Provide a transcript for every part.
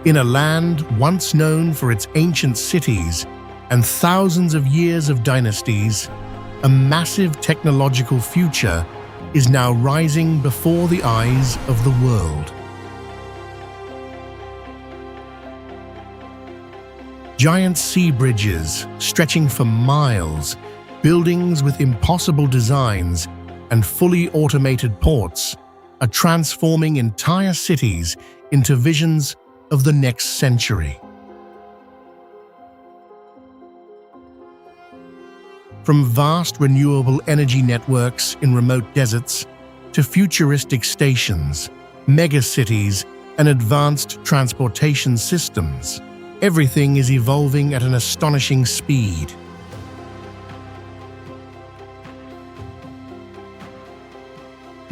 In a land once known for its ancient cities and thousands of years of dynasties, a massive technological future is now rising before the eyes of the world. Giant sea bridges stretching for miles, buildings with impossible designs, and fully automated ports are transforming entire cities into visions of the next century. From vast renewable energy networks in remote deserts to futuristic stations, megacities, and advanced transportation systems, everything is evolving at an astonishing speed.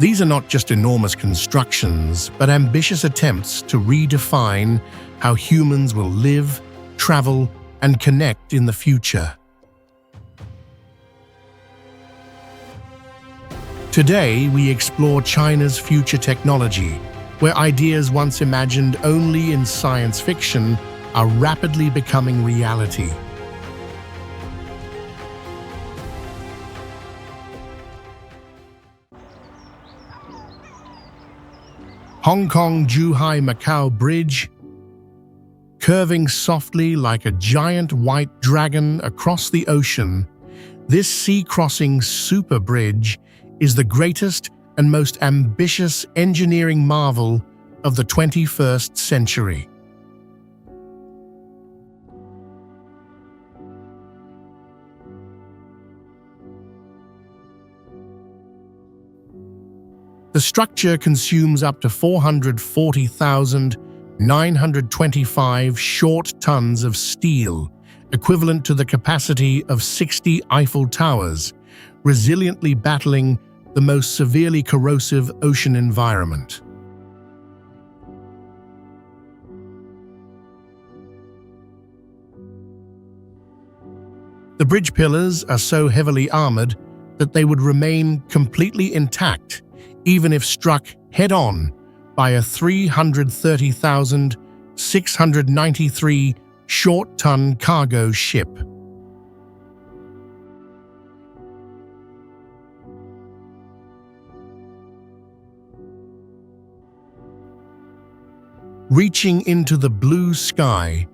These are not just enormous constructions, but ambitious attempts to redefine how humans will live, travel, and connect in the future. Today, we explore China's future technology, where ideas once imagined only in science fiction are rapidly becoming reality. Hong Kong-Zhuhai-Macau Bridge, curving softly like a giant white dragon across the ocean, this sea-crossing super bridge is the greatest and most ambitious engineering marvel of the 21st century. The structure consumes up to 440,925 short tons of steel, equivalent to the capacity of 60 Eiffel Towers, resiliently battling the most severely corrosive ocean environment. The bridge pillars are so heavily armored that they would remain completely intact even if struck head-on by a 330,693 short-ton cargo ship. Reaching into the blue sky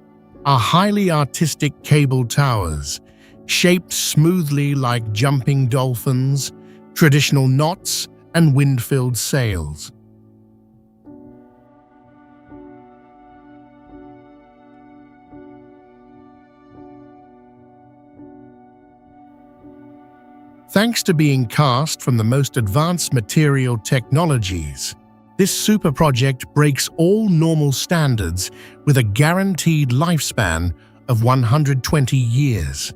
are highly artistic cable towers, shaped smoothly like jumping dolphins, traditional knots, and wind-filled sails. Thanks to being cast from the most advanced material technologies, this super project breaks all normal standards with a guaranteed lifespan of 120 years.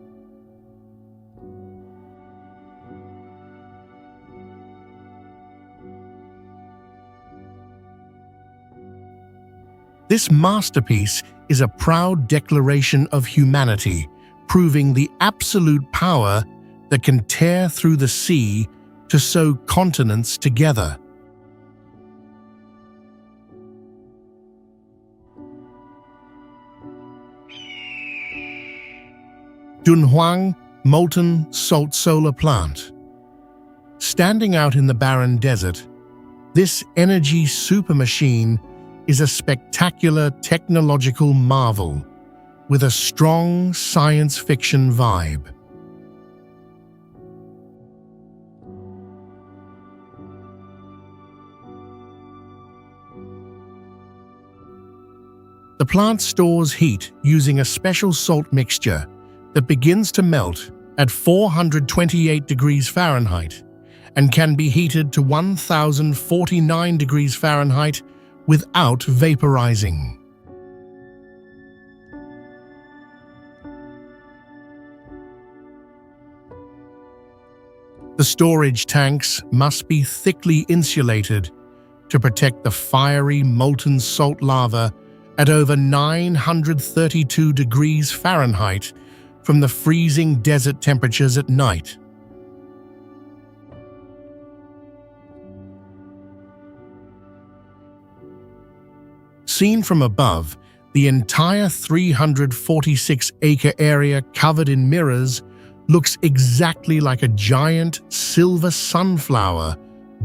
This masterpiece is a proud declaration of humanity, proving the absolute power that can tear through the sea to sew continents together. Dunhuang Molten Salt Solar Plant. Standing out in the barren desert, this energy supermachine is a spectacular technological marvel with a strong science fiction vibe. The plant stores heat using a special salt mixture that begins to melt at 428 degrees Fahrenheit and can be heated to 1049 degrees Fahrenheit without vaporizing. The storage tanks must be thickly insulated to protect the fiery molten salt lava at over 932 degrees Fahrenheit from the freezing desert temperatures at night. Seen from above, The entire 346-acre area covered in mirrors looks exactly like a giant silver sunflower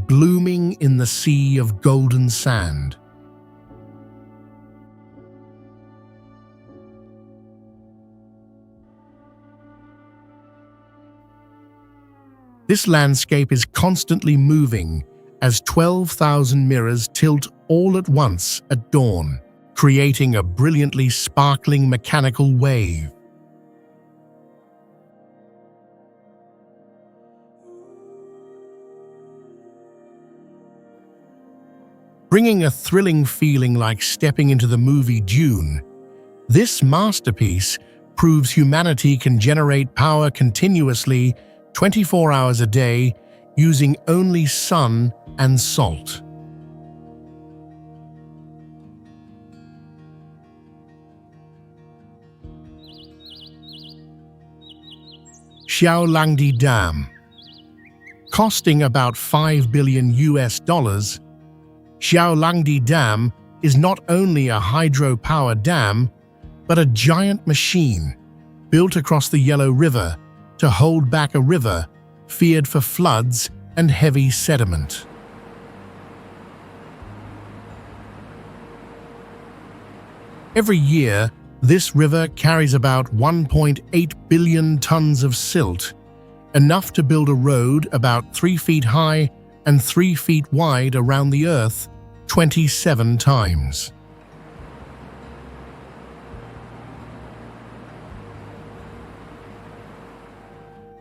blooming in the sea of golden sand. This landscape is constantly moving as 12,000 mirrors tilt all at once at dawn, creating a brilliantly sparkling mechanical wave. Bringing a thrilling feeling like stepping into the movie Dune, this masterpiece proves humanity can generate power continuously 24 hours a day using only sun and salt. Xiaolangdi Dam. Costing about $5 billion, Xiaolangdi Dam is not only a hydropower dam, but a giant machine built across the Yellow River to hold back a river feared for floods and heavy sediment. Every year, this river carries about 1.8 billion tons of silt, enough to build a road about 3 feet high and 3 feet wide around the Earth 27 times.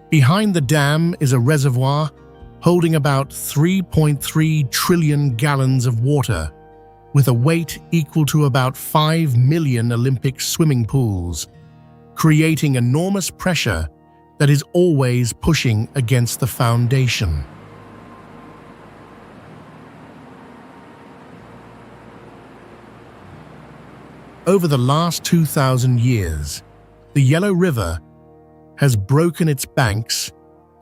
Behind the dam is a reservoir holding about 3.3 trillion gallons of water, with a weight equal to about 5 million Olympic swimming pools, creating enormous pressure that is always pushing against the foundation. Over the last 2,000 years, the Yellow River has broken its banks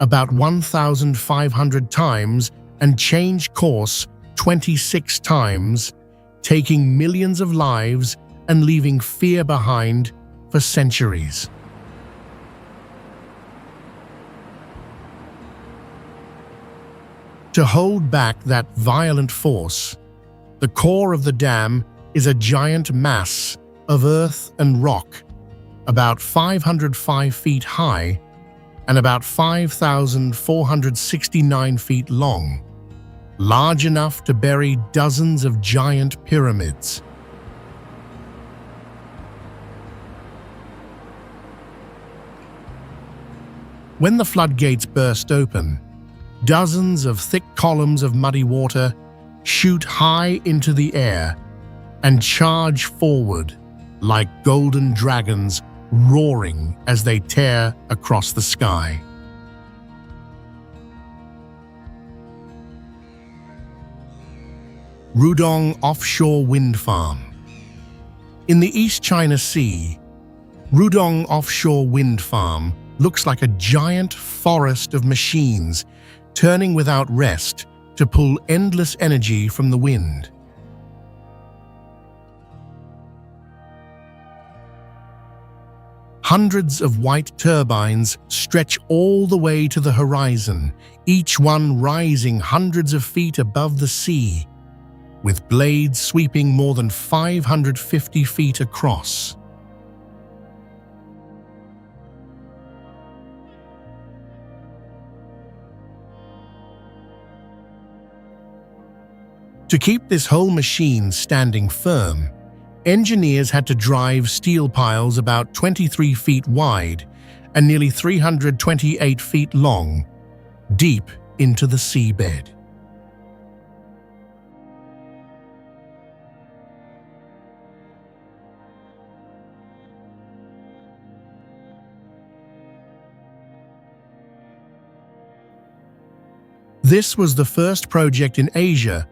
about 1,500 times and changed course 26 times, taking millions of lives and leaving fear behind for centuries. To hold back that violent force, the core of the dam is a giant mass of earth and rock, about 505 feet high and about 5,469 feet long, large enough to bury dozens of giant pyramids. When the floodgates burst open, dozens of thick columns of muddy water shoot high into the air and charge forward like golden dragons roaring as they tear across the sky. Rudong Offshore Wind Farm. In the East China Sea, Rudong Offshore Wind Farm looks like a giant forest of machines turning without rest to pull endless energy from the wind. Hundreds of white turbines stretch all the way to the horizon, each one rising hundreds of feet above the sea, with blades sweeping more than 550 feet across. To keep this whole machine standing firm, engineers had to drive steel piles about 23 feet wide and nearly 328 feet long, deep into the seabed. This was the first project in Asia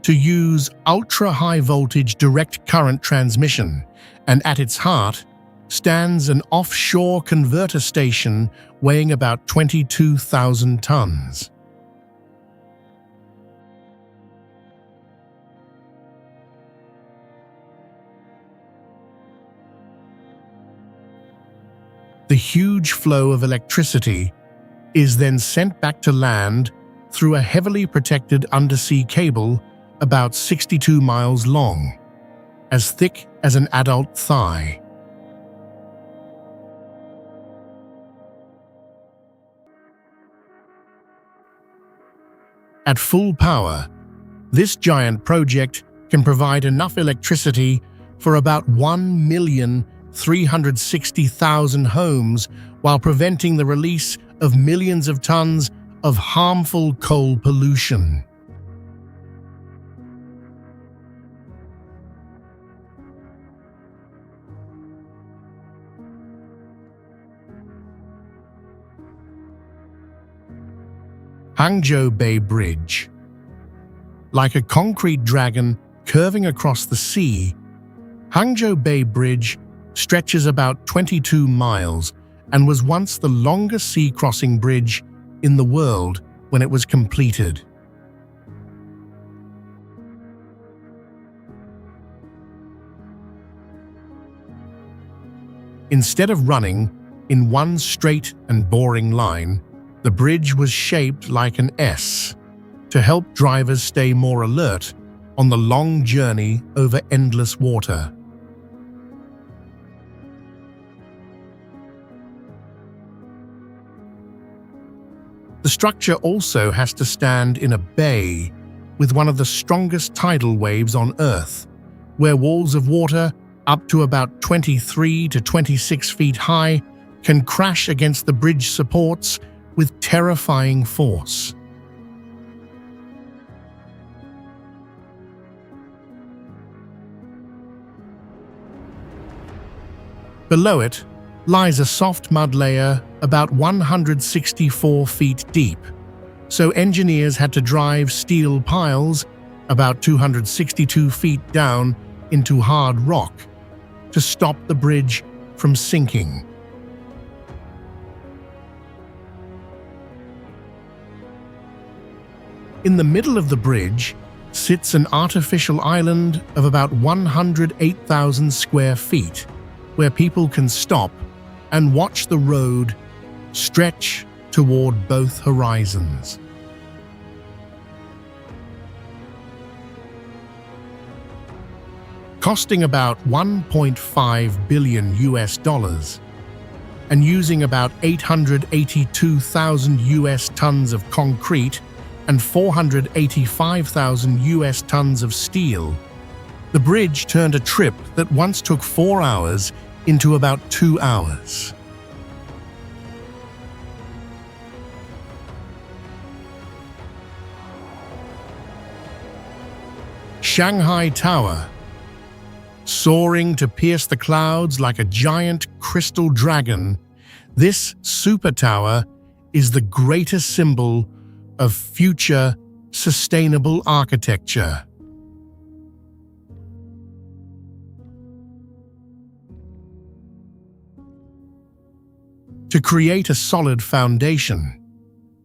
to use ultra-high voltage direct current transmission, and at its heart stands an offshore converter station weighing about 22,000 tons. The huge flow of electricity is then sent back to land through a heavily protected undersea cable about 62 miles long, as thick as an adult thigh. At full power, this giant project can provide enough electricity for about 1,360,000 homes while preventing the release of millions of tons of harmful coal pollution. Hangzhou Bay Bridge. Like a concrete dragon curving across the sea, Hangzhou Bay Bridge stretches about 22 miles and was once the longest sea-crossing bridge in the world when it was completed. Instead of running in one straight and boring line, the bridge was shaped like an S to help drivers stay more alert on the long journey over endless water. The structure also has to stand in a bay with one of the strongest tidal waves on Earth, where walls of water up to about 23 to 26 feet high can crash against the bridge supports with terrifying force. Below it lies a soft mud layer about 164 feet deep, so engineers had to drive steel piles about 262 feet down into hard rock to stop the bridge from sinking. In the middle of the bridge sits an artificial island of about 108,000 square feet, where people can stop and watch the road stretch toward both horizons. Costing about 1.5 billion US dollars and using about 882,000 US tons of concrete and 485,000 US tons of steel, the bridge turned a trip that once took 4 hours into about 2 hours. Shanghai Tower. Soaring to pierce the clouds like a giant crystal dragon, this super tower is the greatest symbol of future sustainable architecture. To create a solid foundation,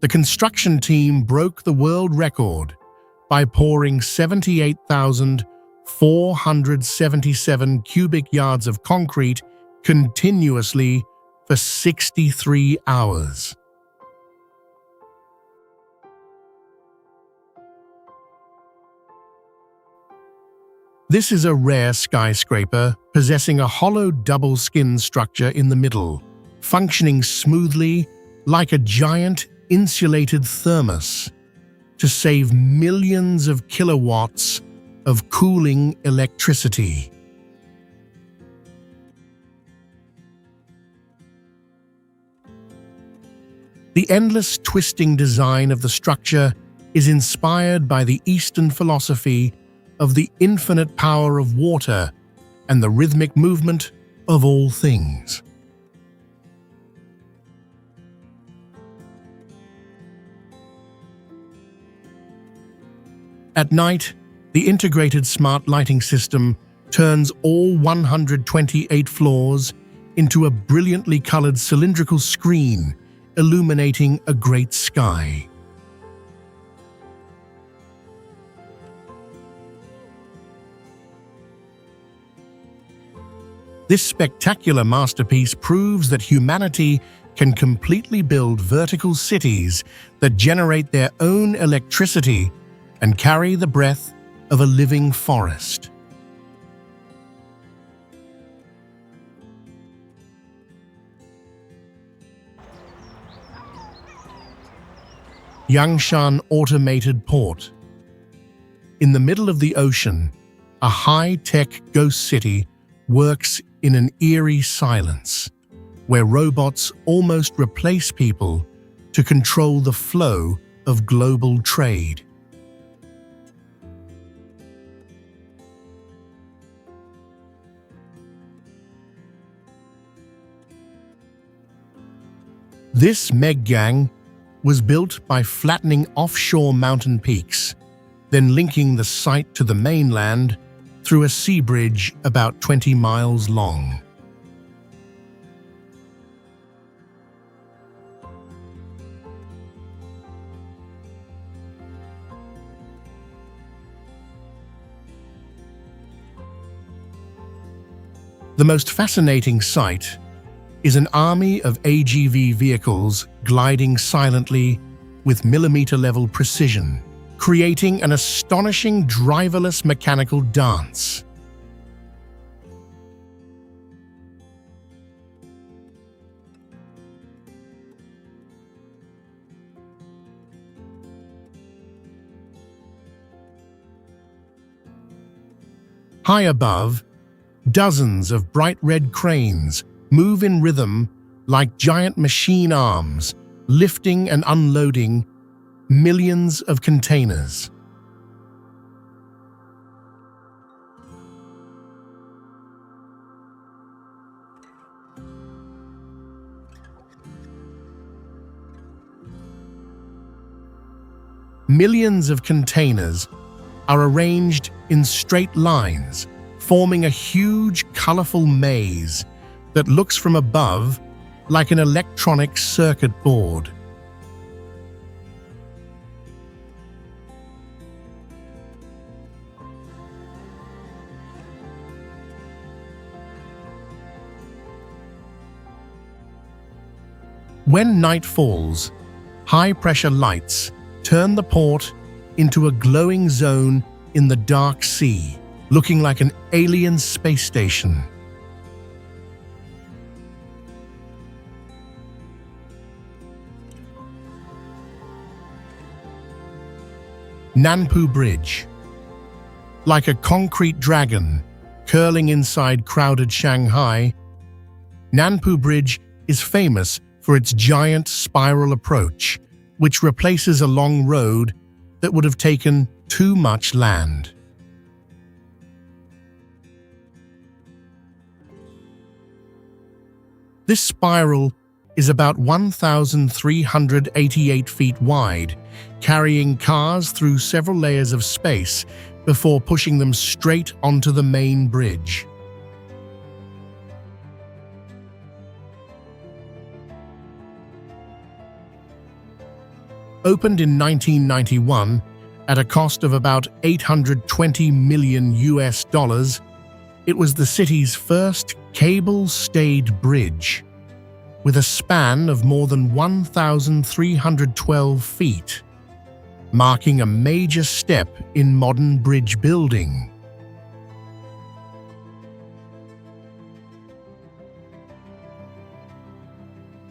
the construction team broke the world record by pouring 78,477 cubic yards of concrete continuously for 63 hours. This is a rare skyscraper possessing a hollow double-skin structure in the middle, functioning smoothly like a giant insulated thermos to save millions of kilowatts of cooling electricity. The endless twisting design of the structure is inspired by the Eastern philosophy of the infinite power of water and the rhythmic movement of all things. At night, the integrated smart lighting system turns all 128 floors into a brilliantly colored cylindrical screen, illuminating a great sky. This spectacular masterpiece proves that humanity can completely build vertical cities that generate their own electricity and carry the breath of a living forest. Yangshan Automated Port. In the middle of the ocean, a high-tech ghost city works in an eerie silence, where robots almost replace people to control the flow of global trade. This meggang was built by flattening offshore mountain peaks, then linking the site to the mainland through a sea bridge about 20 miles long. The most fascinating sight is an army of AGV vehicles gliding silently with millimeter-level precision, creating an astonishing driverless mechanical dance. High above, dozens of bright red cranes move in rhythm like giant machine arms, lifting and unloading millions of containers. Millions of containers are arranged in straight lines, forming a huge, colorful maze that looks from above like an electronic circuit board. When night falls, high-pressure lights turn the port into a glowing zone in the dark sea, looking like an alien space station. Nanpu Bridge. Like a concrete dragon curling inside crowded Shanghai, Nanpu Bridge is famous for its giant spiral approach, which replaces a long road that would have taken too much land. This spiral is about 1,388 feet wide, carrying cars through several layers of space before pushing them straight onto the main bridge. Opened in 1991 at a cost of about $820 million, it was the city's first cable-stayed bridge, with a span of more than 1,312 feet, marking a major step in modern bridge building.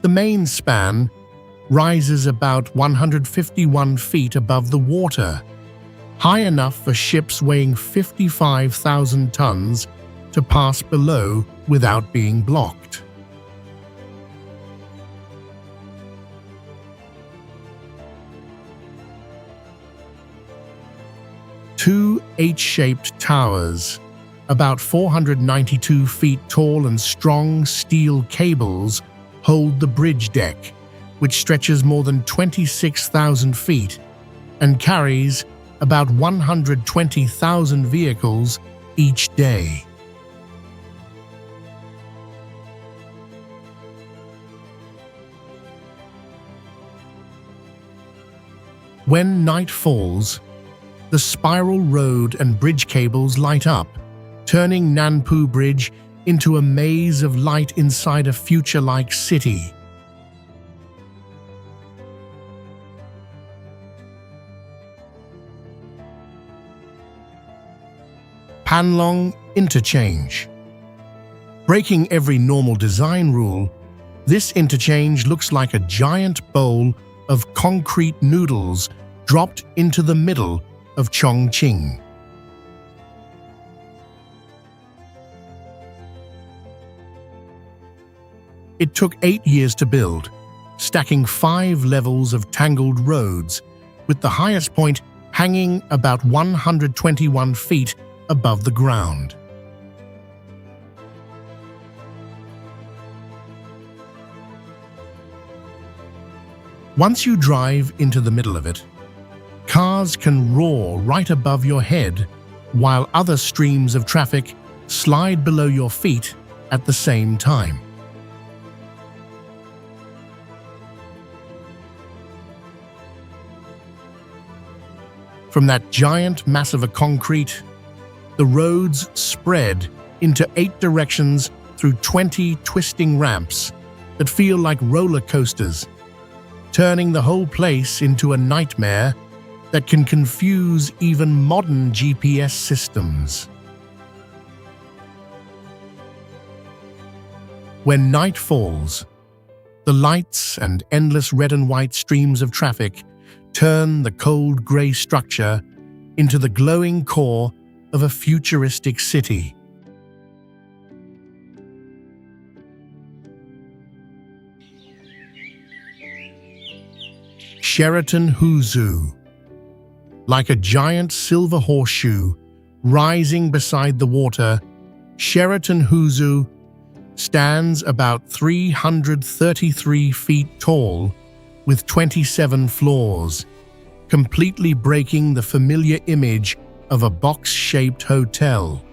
The main span rises about 151 feet above the water, high enough for ships weighing 55,000 tons to pass below without being blocked. Two H-shaped towers, about 492 feet tall and strong steel cables, hold the bridge deck, which stretches more than 26,000 feet and carries about 120,000 vehicles each day. When night falls, the spiral road and bridge cables light up, turning Nanpu Bridge into a maze of light inside a future-like city. Panlong interchange. Breaking every normal design rule, this interchange looks like a giant bowl of concrete noodles dropped into the middle of Chongqing. It took 8 years to build, stacking 5 levels of tangled roads, with the highest point hanging about 121 feet above the ground. Once you drive into the middle of it, cars can roar right above your head, while other streams of traffic slide below your feet at the same time. From that giant mass of concrete, the roads spread into 8 directions through 20 twisting ramps that feel like roller coasters, turning the whole place into a nightmare that can confuse even modern GPS systems. When night falls, the lights and endless red and white streams of traffic turn the cold grey structure into the glowing core of a futuristic city. Sheraton Huzhu. Like a giant silver horseshoe rising beside the water, Sheraton Huzhu stands about 333 feet tall with 27 floors, completely breaking the familiar image of a box-shaped hotel.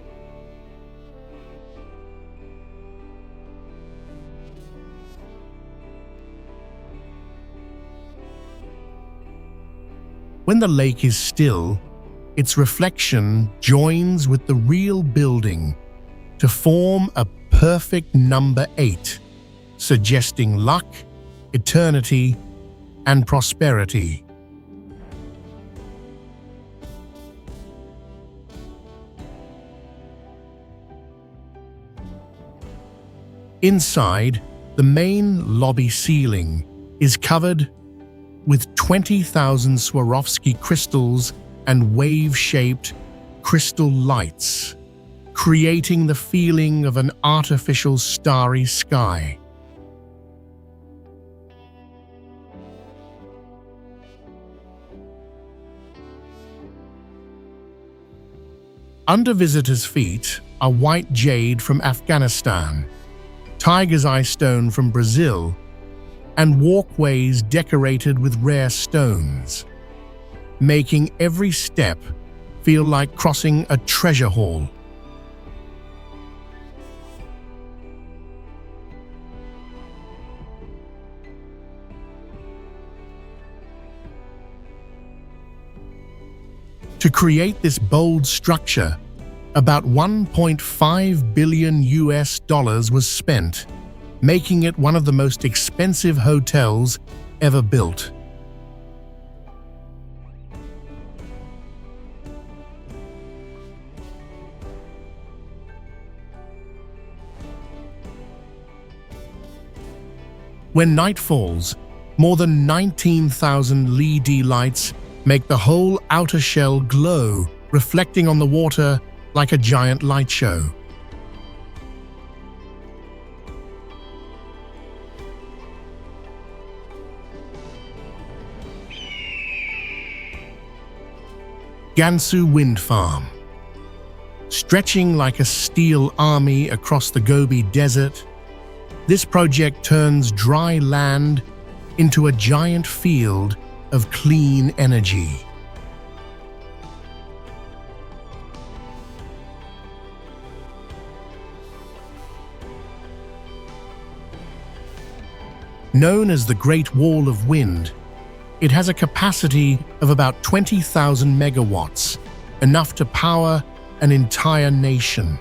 When the lake is still, its reflection joins with the real building to form a perfect number 8, suggesting luck, eternity, and prosperity. Inside, the main lobby ceiling is covered with 20,000 Swarovski crystals and wave-shaped crystal lights, creating the feeling of an artificial starry sky. Under visitors' feet are white jade from Afghanistan, tiger's eye stone from Brazil, and walkways decorated with rare stones, making every step feel like crossing a treasure haul. To create this bold structure, about $1.5 billion was spent, making it one of the most expensive hotels ever built. When night falls, more than 19,000 LED lights make the whole outer shell glow, reflecting on the water like a giant light show. Gansu Wind Farm. Stretching like a steel army across the Gobi Desert, this project turns dry land into a giant field of clean energy. Known as the Great Wall of Wind, it has a capacity of about 20,000 megawatts, enough to power an entire nation.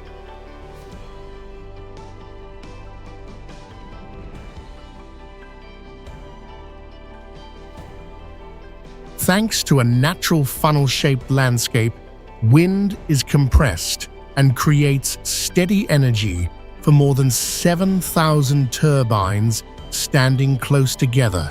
Thanks to a natural funnel-shaped landscape, wind is compressed and creates steady energy for more than 7,000 turbines standing close together.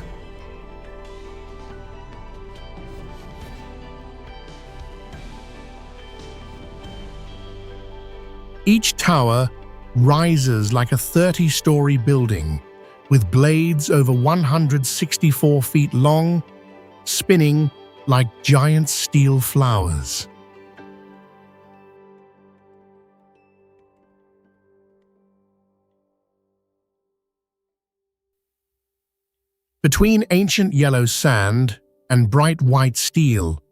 Each tower rises like a 30-story building, with blades over 164 feet long, spinning like giant steel flowers. Between ancient yellow sand and bright white steel,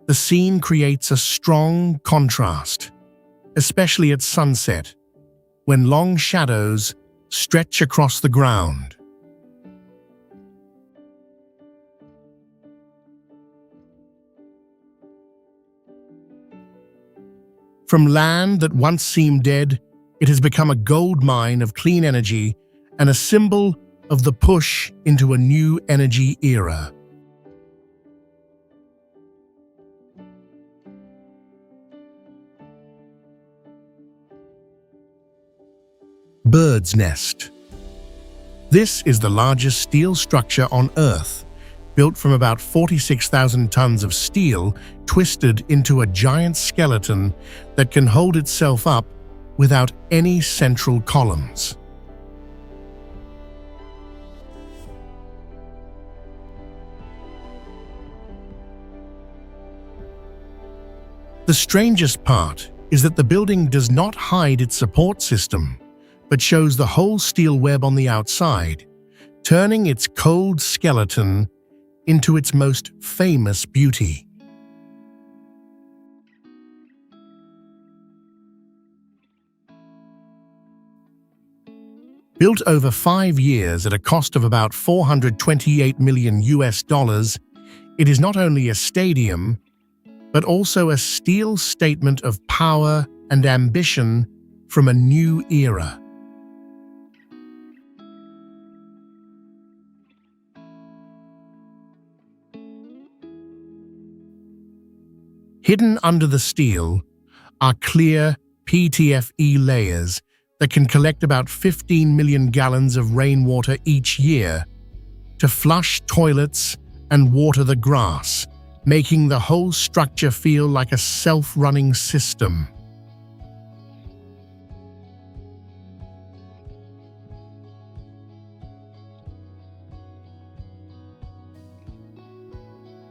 the scene creates a strong contrast, especially at sunset, when long shadows stretch across the ground. From land that once seemed dead, it has become a gold mine of clean energy and a symbol of the push into a new energy era. Bird's Nest. This is the largest steel structure on Earth, built from about 46,000 tons of steel twisted into a giant skeleton that can hold itself up without any central columns. The strangest part is that the building does not hide its support system, but shows the whole steel web on the outside, turning its cold skeleton into its most famous beauty. Built over 5 years at a cost of about $428 million, it is not only a stadium, but also a steel statement of power and ambition from a new era. Hidden under the steel are clear PTFE layers that can collect about 15 million gallons of rainwater each year to flush toilets and water the grass, making the whole structure feel like a self-running system.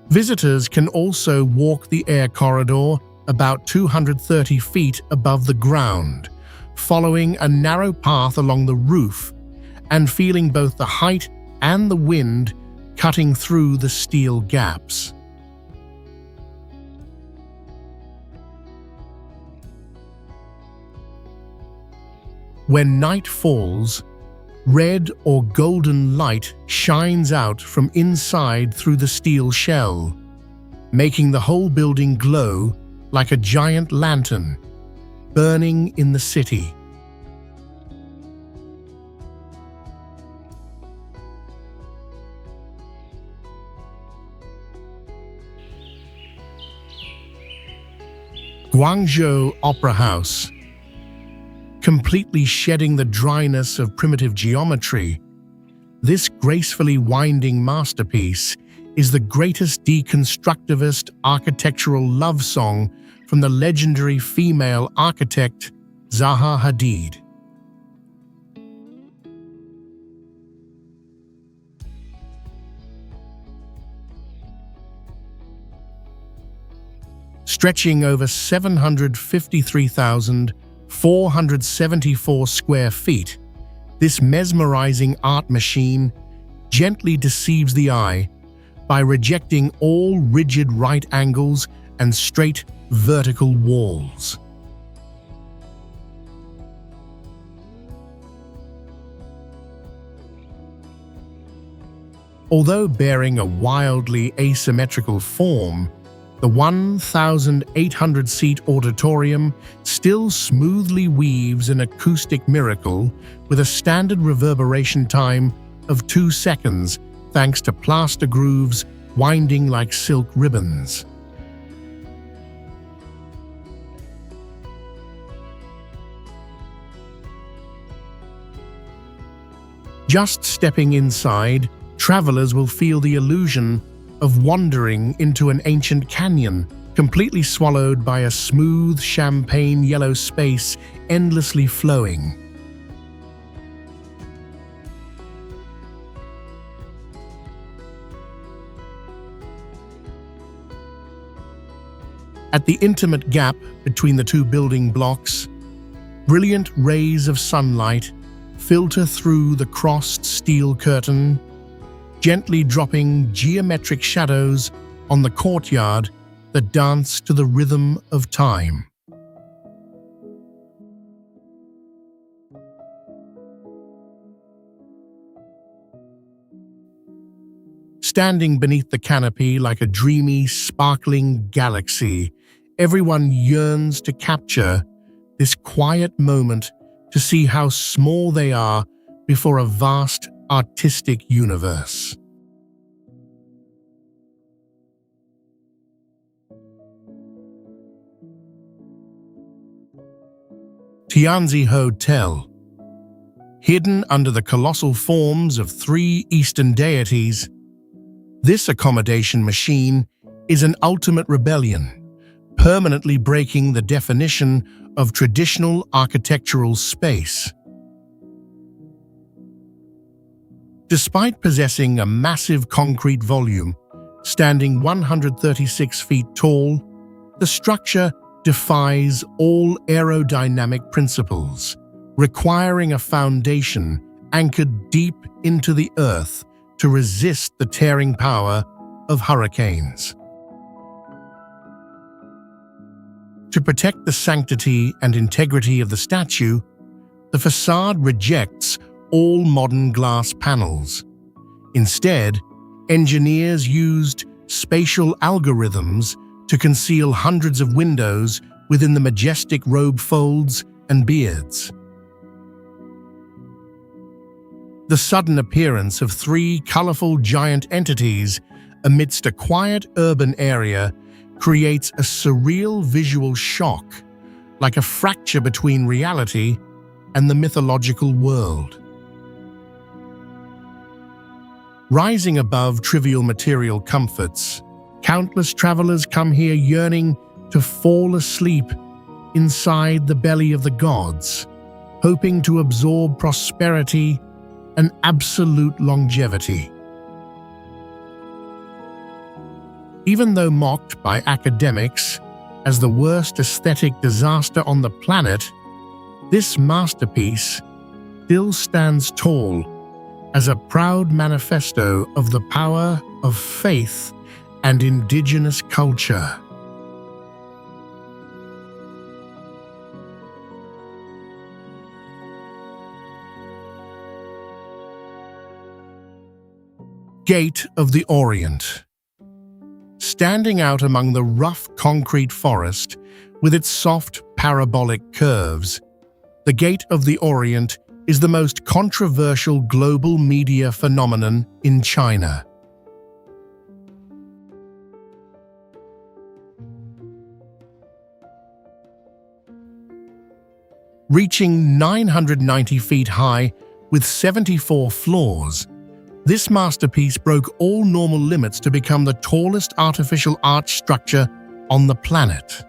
Visitors can also walk the air corridor about 230 feet above the ground, following a narrow path along the roof and feeling both the height and the wind cutting through the steel gaps. When night falls, red or golden light shines out from inside through the steel shell, making the whole building glow like a giant lantern, burning in the city. Guangzhou Opera House. Completely shedding the dryness of primitive geometry, this gracefully winding masterpiece is the greatest deconstructivist architectural love song from the legendary female architect Zaha Hadid. Stretching over 753,474 square feet, this mesmerizing art machine gently deceives the eye by rejecting all rigid right angles and straight vertical walls. Although bearing a wildly asymmetrical form, the 1,800-seat auditorium still smoothly weaves an acoustic miracle with a standard reverberation time of 2 seconds thanks to plaster grooves winding like silk ribbons. Just stepping inside, travelers will feel the illusion of wandering into an ancient canyon, completely swallowed by a smooth champagne yellow space endlessly flowing. At the intimate gap between the two building blocks, brilliant rays of sunlight filter through the crossed steel curtain, gently dropping geometric shadows on the courtyard that dance to the rhythm of time. Standing beneath the canopy like a dreamy, sparkling galaxy, everyone yearns to capture this quiet moment to see how small they are before a vast artistic universe. Tianzi Hotel. Hidden under the colossal forms of three Eastern deities, this accommodation machine is an ultimate rebellion, permanently breaking the definition of traditional architectural space. Despite possessing a massive concrete volume, standing 136 feet tall, the structure defies all aerodynamic principles, requiring a foundation anchored deep into the earth to resist the tearing power of hurricanes. To protect the sanctity and integrity of the statue, the facade rejects all modern glass panels. Instead, engineers used spatial algorithms to conceal hundreds of windows within the majestic robe folds and beards. The sudden appearance of three colorful giant entities amidst a quiet urban area creates a surreal visual shock, like a fracture between reality and the mythological world. Rising above trivial material comforts, countless travelers come here yearning to fall asleep inside the belly of the gods, hoping to absorb prosperity and absolute longevity. Even though mocked by academics as the worst aesthetic disaster on the planet, this masterpiece still stands tall as a proud manifesto of the power of faith and indigenous culture. Gate of the Orient. Standing out among the rough concrete forest with its soft parabolic curves, the Gate of the Orient is the most controversial global media phenomenon in China. Reaching 990 feet high with 74 floors, this masterpiece broke all normal limits to become the tallest artificial arch structure on the planet.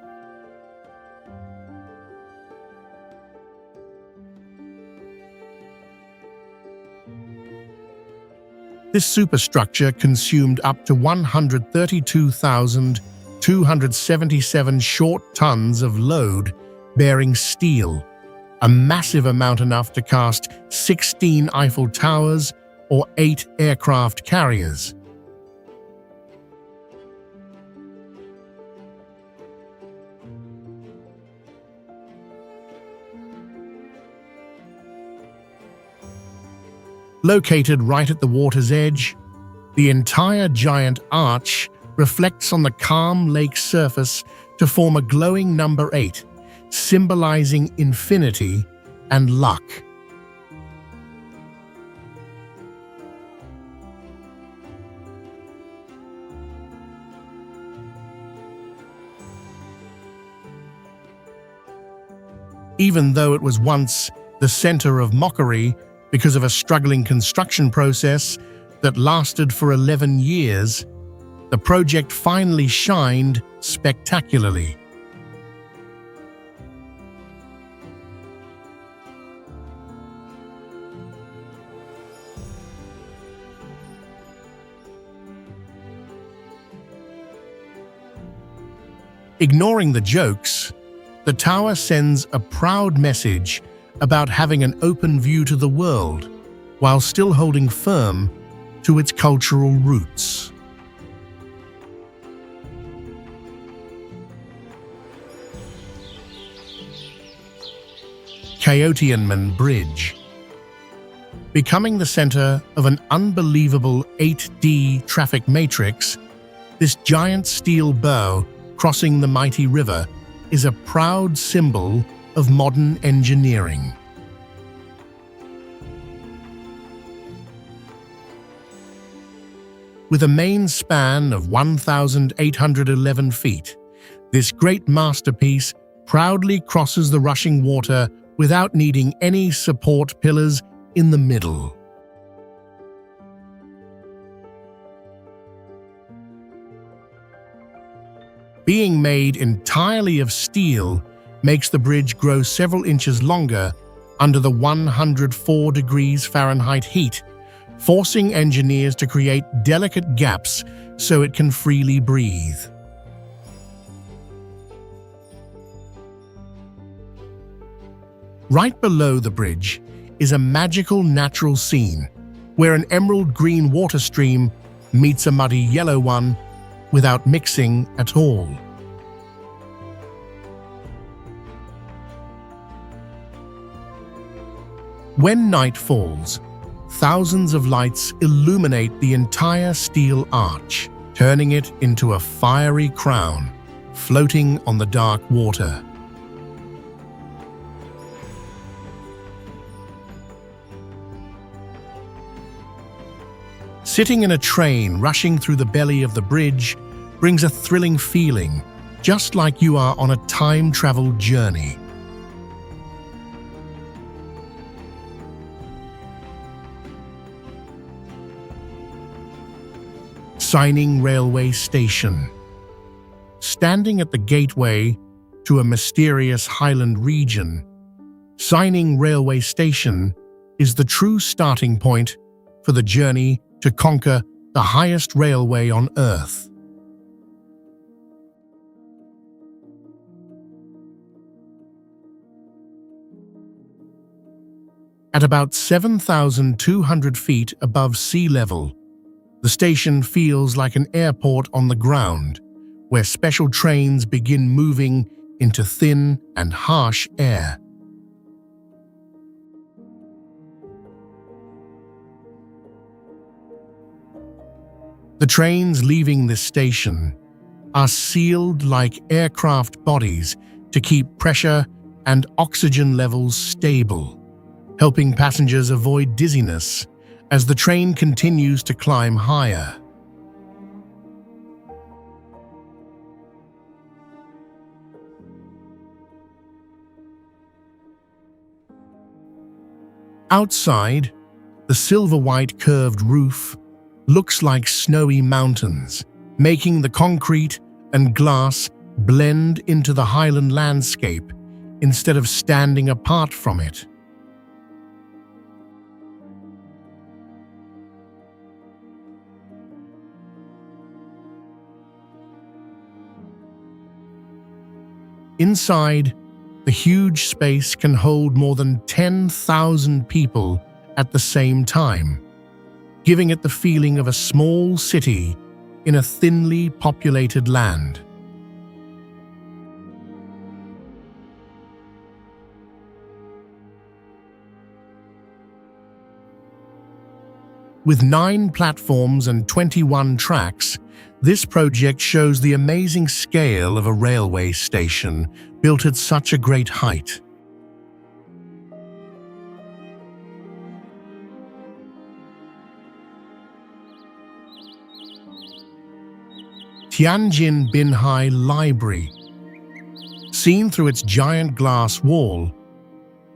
This superstructure consumed up to 132,277 short tons of load-bearing steel, a massive amount enough to cast 16 Eiffel Towers or 8 aircraft carriers. Located right at the water's edge, the entire giant arch reflects on the calm lake surface to form a glowing number 8, symbolizing infinity and luck. Even though it was once the center of mockery because of a struggling construction process that lasted for 11 years, the project finally shined spectacularly. Ignoring the jokes, the tower sends a proud message about having an open view to the world while still holding firm to its cultural roots. Chaotianman Bridge. Becoming the center of an unbelievable 8D traffic matrix, this giant steel bow crossing the mighty river is a proud symbol of modern engineering. With a main span of 1,811 feet, this great masterpiece proudly crosses the rushing water without needing any support pillars in the middle. Being made entirely of steel makes the bridge grow several inches longer under the 104 degrees Fahrenheit heat, forcing engineers to create delicate gaps so it can freely breathe. Right below the bridge is a magical natural scene where an emerald green water stream meets a muddy yellow one without mixing at all. When night falls, thousands of lights illuminate the entire steel arch, turning it into a fiery crown floating on the dark water. Sitting in a train rushing through the belly of the bridge brings a thrilling feeling, just like you are on a time-travel journey. Signing Railway Station. Standing at the gateway to a mysterious highland region, Signing Railway Station is the true starting point for the journey to conquer the highest railway on Earth. At about 7,200 feet above sea level, the station feels like an airport on the ground, where special trains begin moving into thin and harsh air. The trains leaving this station are sealed like aircraft bodies to keep pressure and oxygen levels stable, helping passengers avoid dizziness as the train continues to climb higher. Outside, the silver-white curved roof looks like snowy mountains, making the concrete and glass blend into the highland landscape instead of standing apart from it. Inside, the huge space can hold more than 10,000 people at the same time, giving it the feeling of a small city in a thinly populated land. With 9 platforms and 21 tracks, this project shows the amazing scale of a railway station built at such a great height. Tianjin Binhai Library. Seen through its giant glass wall,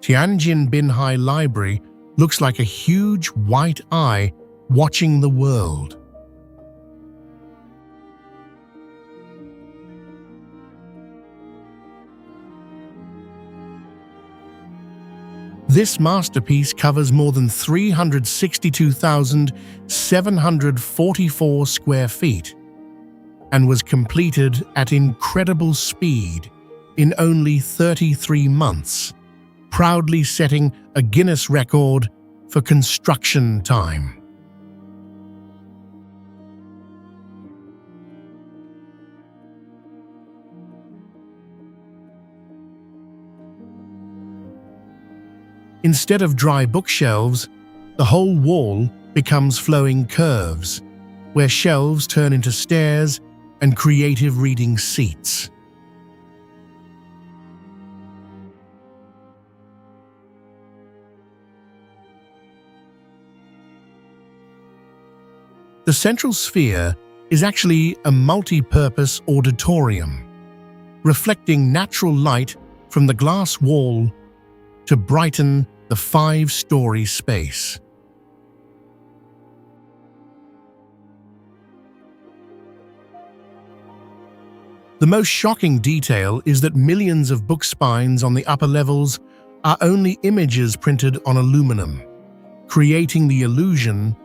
Tianjin Binhai Library looks like a huge white eye watching the world. This masterpiece covers more than 362,744 square feet and was completed at incredible speed in only 33 months, proudly setting a Guinness record for construction time. Instead of dry bookshelves, the whole wall becomes flowing curves, where shelves turn into stairs and creative reading seats. The central sphere is actually a multi-purpose auditorium, reflecting natural light from the glass wall to brighten the 5-story space. The most shocking detail is that millions of book spines on the upper levels are only images printed on aluminum, creating the illusion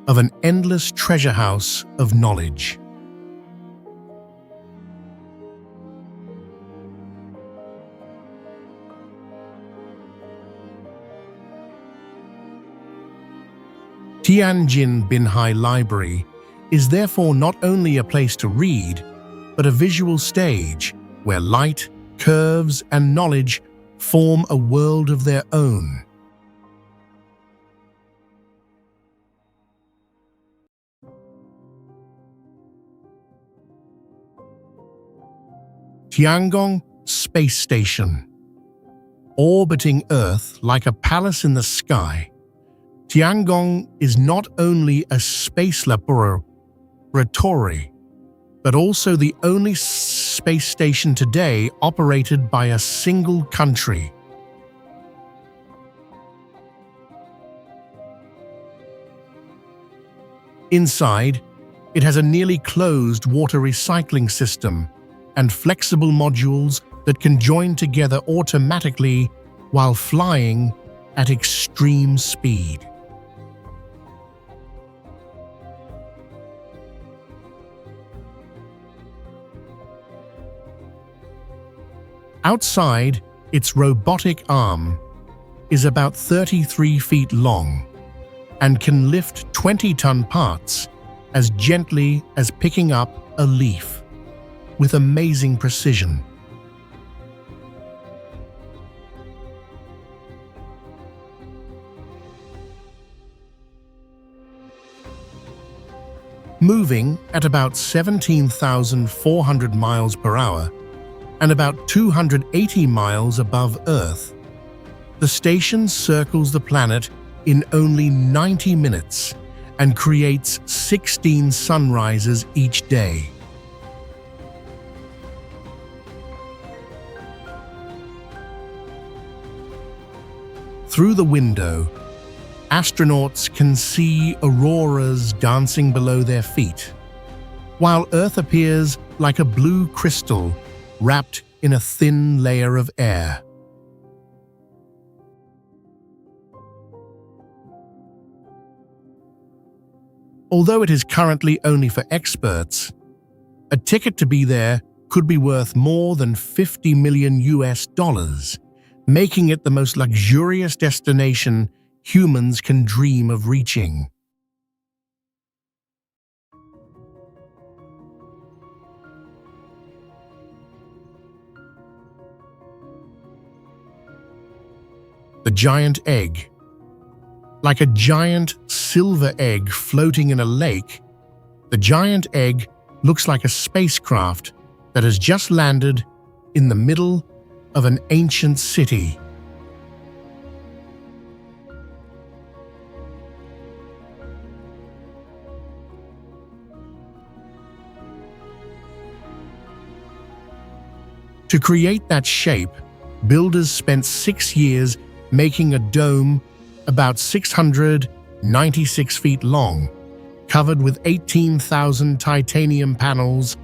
of an endless treasure house of knowledge. Tianjin Binhai Library is therefore not only a place to read, but a visual stage where light, curves, and knowledge form a world of their own. Tiangong Space Station. Orbiting Earth like a palace in the sky, Tiangong is not only a space laboratory, but also the only space station today operated by a single country. Inside, it has a nearly closed water recycling system and flexible modules that can join together automatically while flying at extreme speed. Outside, its robotic arm is about 33 feet long and can lift 20-ton parts as gently as picking up a leaf, with amazing precision. Moving at about 17,400 miles per hour and about 280 miles above Earth, the station circles the planet in only 90 minutes and creates 16 sunrises each day. Through the window, astronauts can see auroras dancing below their feet, while Earth appears like a blue crystal wrapped in a thin layer of air. Although it is currently only for experts, a ticket to be there could be worth more than $50 million, making it the most luxurious destination humans can dream of reaching. The giant egg. Like a giant silver egg floating in a lake, the giant egg looks like a spacecraft that has just landed in the middle of an ancient city. To create that shape, builders spent 6 years making a dome about 696 feet long, covered with 18,000 titanium panels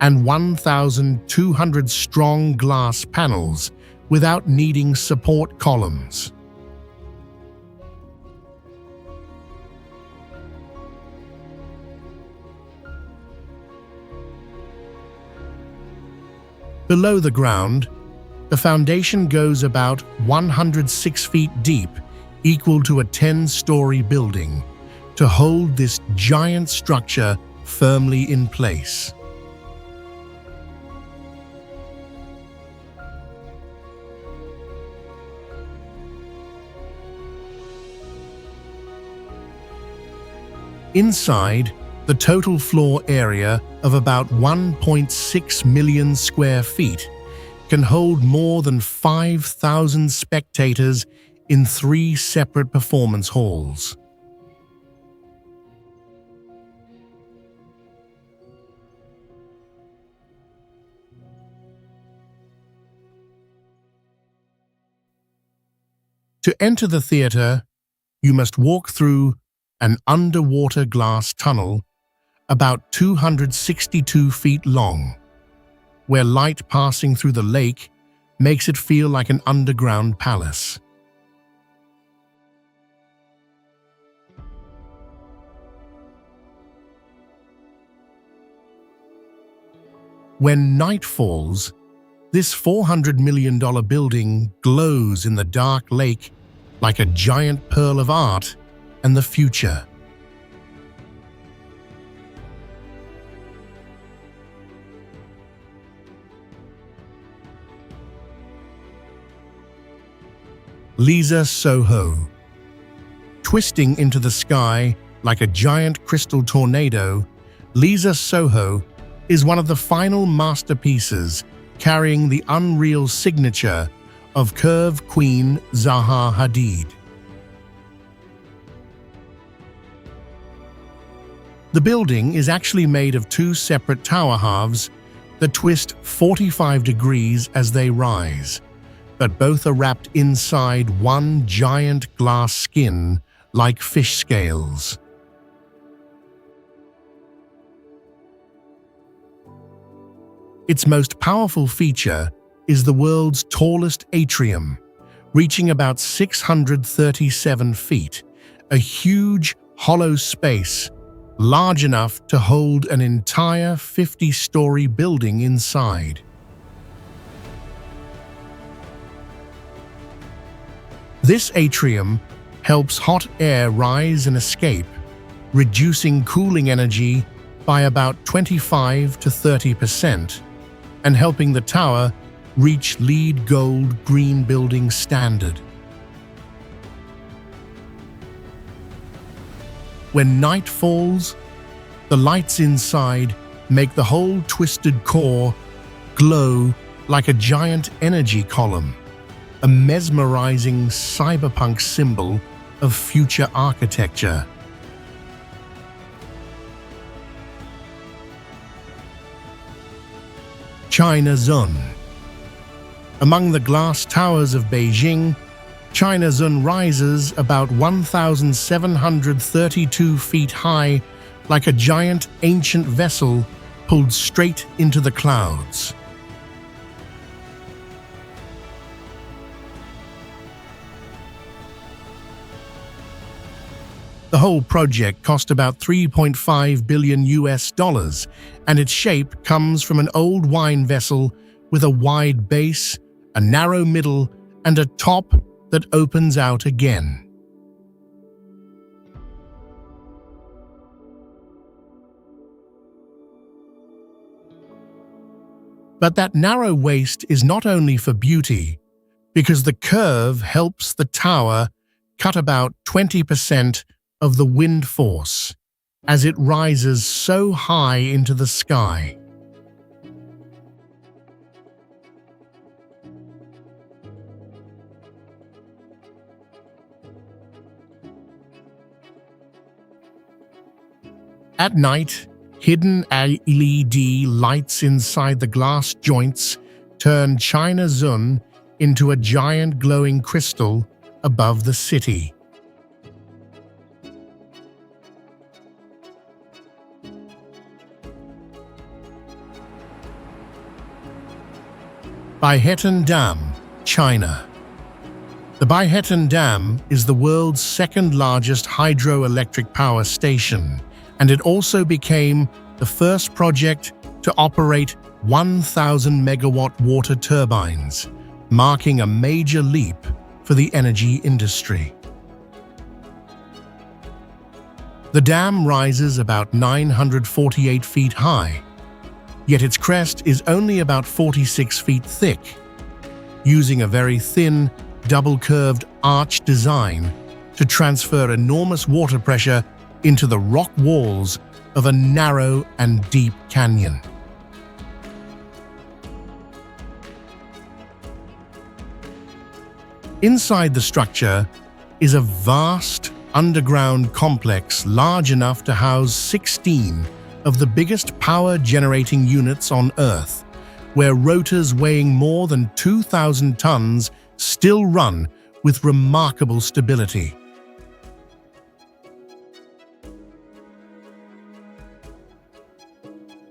and 1,200 strong glass panels without needing support columns. Below the ground, the foundation goes about 106 feet deep, equal to a 10-story building, to hold this giant structure firmly in place. Inside, the total floor area of about 1.6 million square feet can hold more than 5,000 spectators in 3 separate performance halls. To enter the theater, you must walk through an underwater glass tunnel about 262 feet long, where light passing through the lake makes it feel like an underground palace. When night falls, this $400 million building glows in the dark lake like a giant pearl of art and the future. Lisa Soho. Twisting into the sky like a giant crystal tornado, Lisa Soho is one of the final masterpieces carrying the unreal signature of curve queen Zaha Hadid. The building is actually made of 2 separate tower halves that twist 45 degrees as they rise, but both are wrapped inside one giant glass skin like fish scales. Its most powerful feature is the world's tallest atrium, reaching about 637 feet, a huge hollow space large enough to hold an entire 50-story building inside. This atrium helps hot air rise and escape, reducing cooling energy by about 25 to 30%, and helping the tower reach LEED Gold Green Building Standard. When night falls, the lights inside make the whole twisted core glow like a giant energy column, a mesmerizing cyberpunk symbol of future architecture. China Zun. Among the glass towers of Beijing, China Zun rises about 1,732 feet high like a giant ancient vessel pulled straight into the clouds. The whole project cost about $3.5 billion, and its shape comes from an old wine vessel with a wide base, a narrow middle, and a top that opens out again. But that narrow waist is not only for beauty, because the curve helps the tower cut about 20% of the wind force as it rises so high into the sky. At night, hidden LED lights inside the glass joints turn China Zun into a giant glowing crystal above the city. Baihetan Dam, China. The Baihetan Dam is the world's second-largest hydroelectric power station, and it also became the first project to operate 1,000-megawatt water turbines, marking a major leap for the energy industry. The dam rises about 948 feet high, yet its crest is only about 46 feet thick, using a very thin, double-curved arch design to transfer enormous water pressure into the rock walls of a narrow and deep canyon. Inside the structure is a vast underground complex large enough to house 16 of the biggest power-generating units on Earth, where rotors weighing more than 2,000 tons still run with remarkable stability.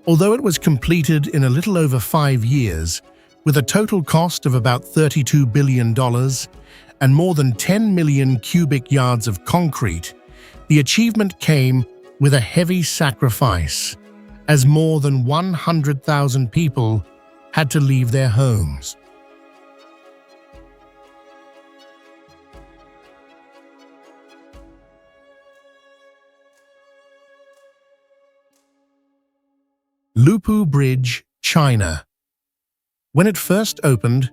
Although it was completed in a little over 5 years, with a total cost of about $32 billion and more than 10 million cubic yards of concrete, the achievement came with a heavy sacrifice, as more than 100,000 people had to leave their homes. Lupu Bridge, China. When it first opened,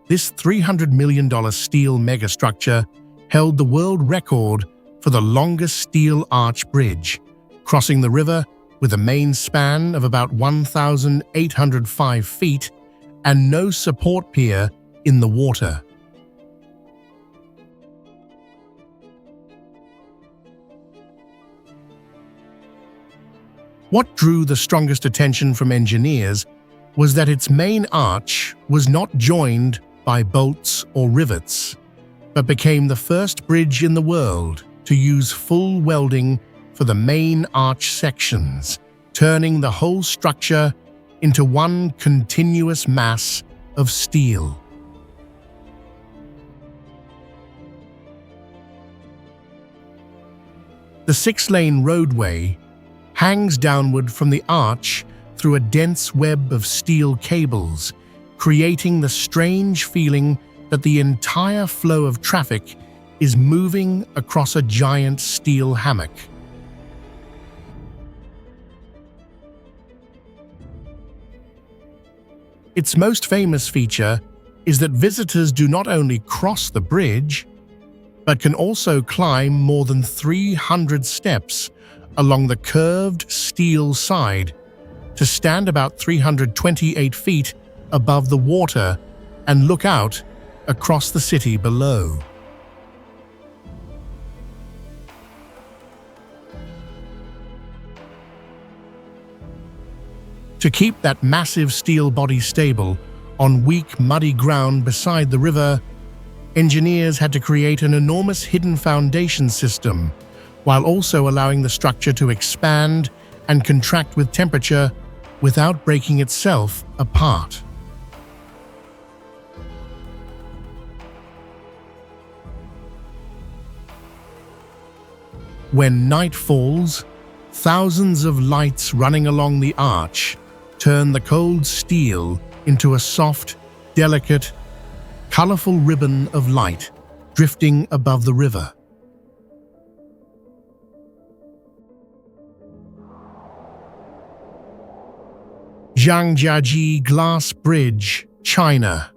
this $300 million steel megastructure held the world record for the longest steel arch bridge, crossing the river with a main span of about 1,805 feet and no support pier in the water. What drew the strongest attention from engineers was that its main arch was not joined by bolts or rivets, but became the first bridge in the world to use full welding for the main arch sections, turning the whole structure into one continuous mass of steel. The 6-lane roadway hangs downward from the arch through a dense web of steel cables, creating the strange feeling that the entire flow of traffic is moving across a giant steel hammock. Its most famous feature is that visitors do not only cross the bridge, but can also climb more than 300 steps along the curved steel side to stand about 328 feet above the water and look out across the city below. To keep that massive steel body stable on weak, muddy ground beside the river, engineers had to create an enormous hidden foundation system, while also allowing the structure to expand and contract with temperature without breaking itself apart. When night falls, thousands of lights running along the arch turn the cold steel into a soft, delicate, colorful ribbon of light drifting above the river. Zhangjiajie Glass Bridge, China.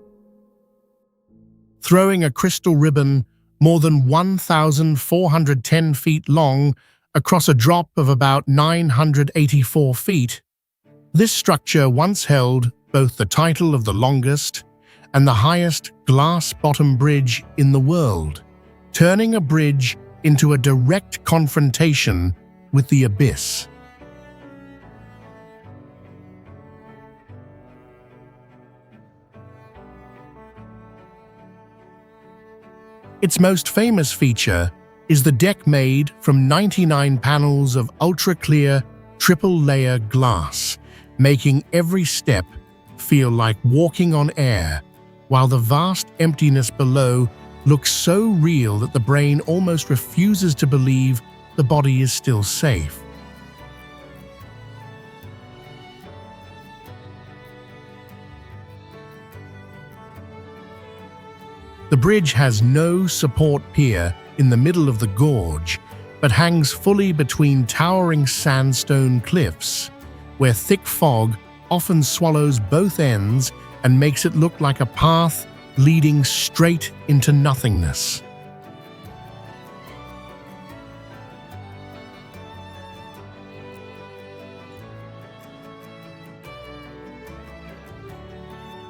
Throwing a crystal ribbon more than 1,410 feet long across a drop of about 984 feet, this structure once held both the title of the longest and the highest glass-bottom bridge in the world, turning a bridge into a direct confrontation with the abyss. Its most famous feature is the deck made from 99 panels of ultra-clear, triple-layer glass, making every step feel like walking on air, while the vast emptiness below looks so real that the brain almost refuses to believe the body is still safe. The bridge has no support pier in the middle of the gorge, but hangs fully between towering sandstone cliffs, where thick fog often swallows both ends and makes it look like a path leading straight into nothingness.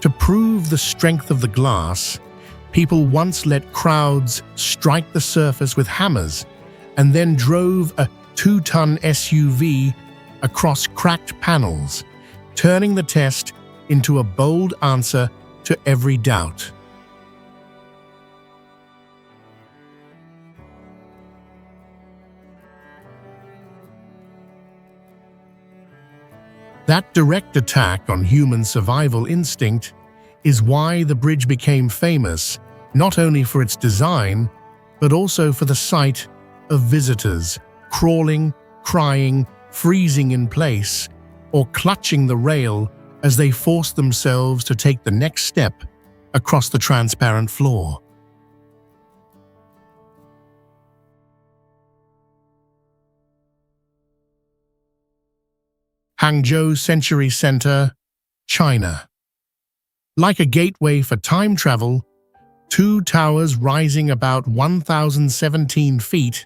To prove the strength of the glass, people once let crowds strike the surface with hammers and then drove a 2-ton SUV across cracked panels, turning the test into a bold answer to every doubt. That direct attack on human survival instinct is why the bridge became famous, not only for its design, but also for the sight of visitors crawling, crying, freezing in place, or clutching the rail as they forced themselves to take the next step across the transparent floor. Hangzhou Century Center, China. Like a gateway for time travel, 2 towers rising about 1,017 feet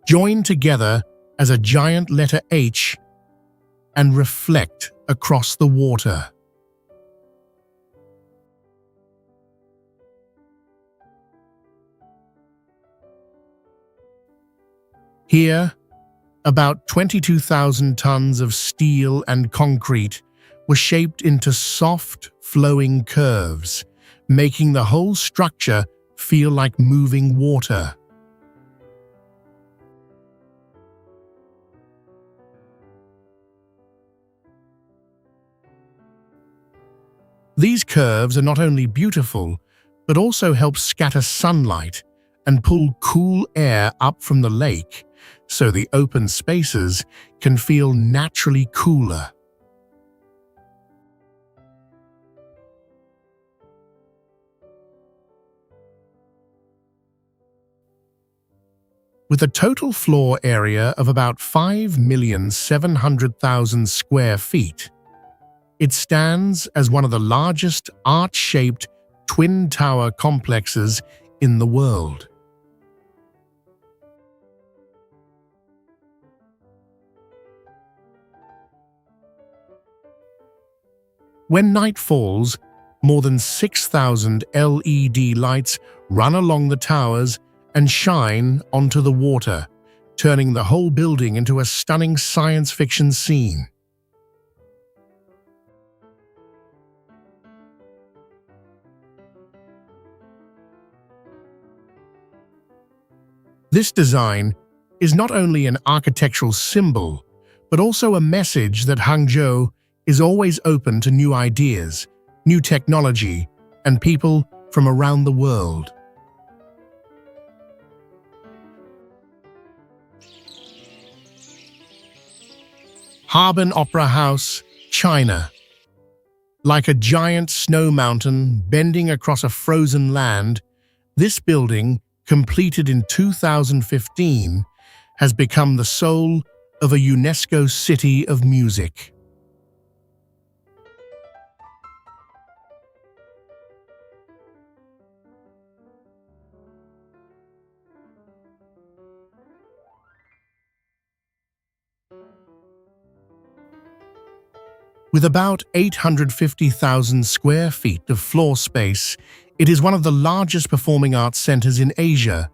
join together as a giant letter H and reflect across the water. Here, about 22,000 tons of steel and concrete were shaped into soft, flowing curves, making the whole structure feel like moving water. These curves are not only beautiful, but also help scatter sunlight and pull cool air up from the lake, so the open spaces can feel naturally cooler. With a total floor area of about 5,700,000 square feet, it stands as one of the largest arch-shaped twin tower complexes in the world. When night falls, more than 6,000 LED lights run along the towers and shine onto the water, turning the whole building into a stunning science fiction scene. This design is not only an architectural symbol, but also a message that Hangzhou is always open to new ideas, new technology, and people from around the world. Harbin Opera House, China. Like a giant snow mountain bending across a frozen land, this building, completed in 2015, has become the soul of a UNESCO City of Music. With about 850,000 square feet of floor space, it is one of the largest performing arts centers in Asia,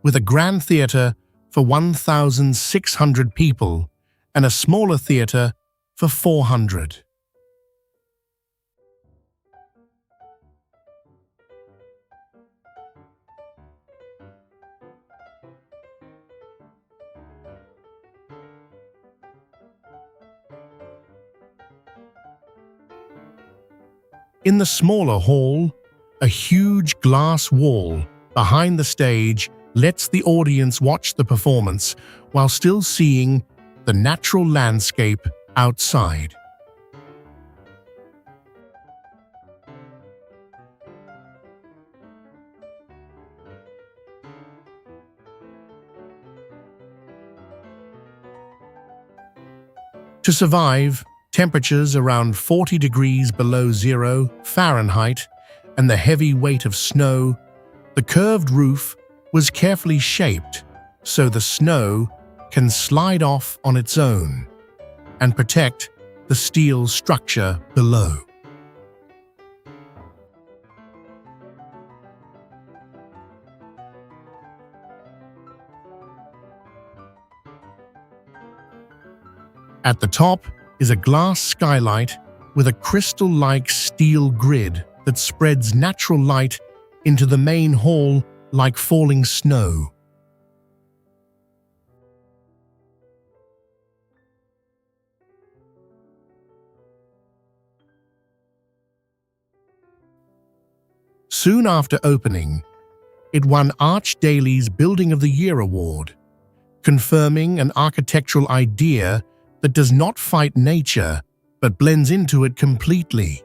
with a grand theater for 1,600 people and a smaller theater for 400. In the smaller hall, a huge glass wall behind the stage lets the audience watch the performance while still seeing the natural landscape outside. To survive, temperatures around 40 degrees below zero Fahrenheit and the heavy weight of snow, the curved roof was carefully shaped so the snow can slide off on its own and protect the steel structure below. At the top is a glass skylight with a crystal-like steel grid that spreads natural light into the main hall like falling snow. Soon after opening, it won Archdaly's Building of the Year award, confirming an architectural idea that does not fight nature but blends into it completely.